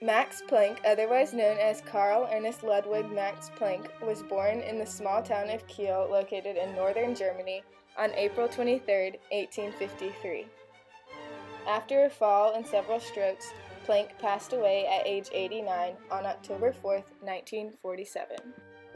Max Planck, otherwise known as Karl Ernst Ludwig Max Planck, was born in the small town of Kiel, located in northern Germany, on April 23, 1853. After a fall and several strokes, Planck passed away at age 89 on October 4, 1947.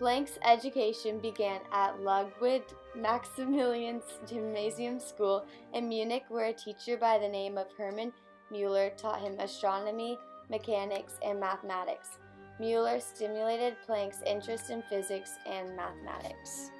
Planck's education began at Ludwig Maximilians Gymnasium School in Munich, where a teacher by the name of Hermann Müller taught him astronomy, mechanics, and mathematics. Müller stimulated Planck's interest in physics and mathematics.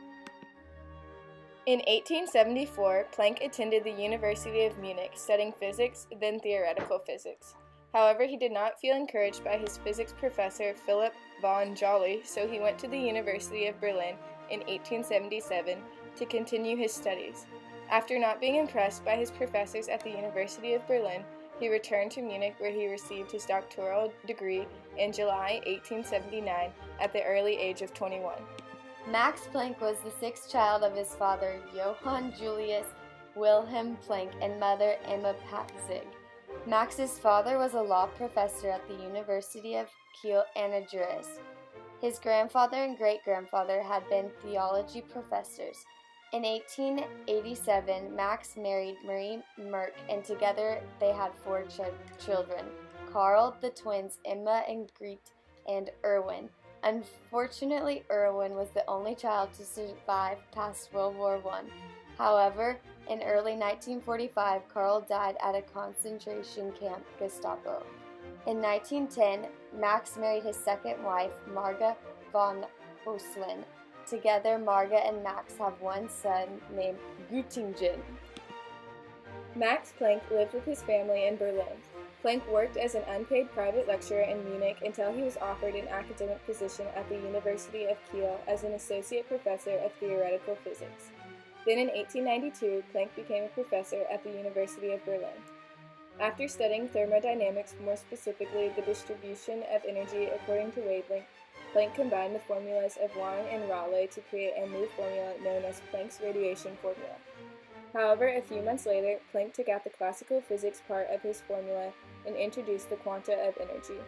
In 1874, Planck attended the University of Munich, studying physics, then theoretical physics. However, he did not feel encouraged by his physics professor Philipp von Jolly, so he went to the University of Berlin in 1877 to continue his studies. After not being impressed by his professors at the University of Berlin, he returned to Munich, where he received his doctoral degree in July 1879 at the early age of 21. Max Planck was the sixth child of his father, Johann Julius Wilhelm Planck, and mother, Emma Patzig. Max's father was a law professor at the University of Kiel and a jurist. His grandfather and great-grandfather had been theology professors. In 1887, Max married Marie Merck, and together they had four children: Karl, the twins Emma and Grete, and Erwin. Unfortunately, Erwin was the only child to survive past World War I. However, in early 1945, Karl died at a concentration camp, Gestapo. In 1910, Max married his second wife, Marga von Oslin. Together, Marga and Max have one son named Göttingen. Max Planck lived with his family in Berlin. Planck worked as an unpaid private lecturer in Munich until he was offered an academic position at the University of Kiel as an associate professor of theoretical physics. Then in 1892, Planck became a professor at the University of Berlin. After studying thermodynamics, more specifically the distribution of energy according to wavelength, Planck combined the formulas of Wang and Rayleigh to create a new formula known as Planck's radiation formula. However, a few months later, Planck took out the classical physics part of his formula and introduced the quanta of energy.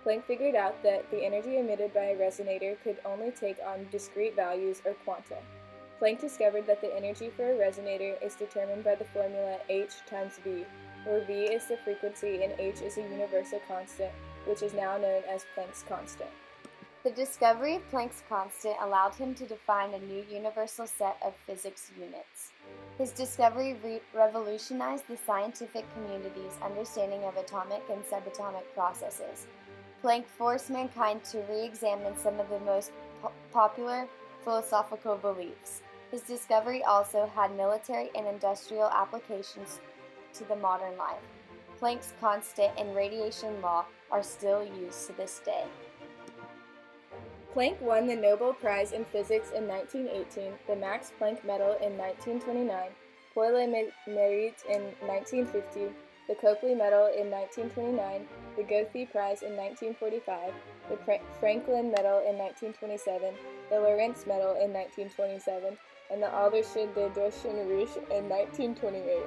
Planck figured out that the energy emitted by a resonator could only take on discrete values, or quanta. Planck discovered that the energy for a resonator is determined by the formula H times V, where V is the frequency and H is a universal constant, which is now known as Planck's constant. The discovery of Planck's constant allowed him to define a new universal set of physics units. His discovery revolutionized the scientific community's understanding of atomic and subatomic processes. Planck forced mankind to re-examine some of the most popular philosophical beliefs. His discovery also had military and industrial applications to the modern life. Planck's constant and radiation law are still used to this day. Planck won the Nobel Prize in Physics in 1918, the Max Planck Medal in 1929, Pour le Mérite in 1950, the Copley Medal in 1929, the Goethe Prize in 1945, the Franklin Medal in 1927, the Lorentz Medal in 1927, and the Ordre de Deutschen Reich in 1928.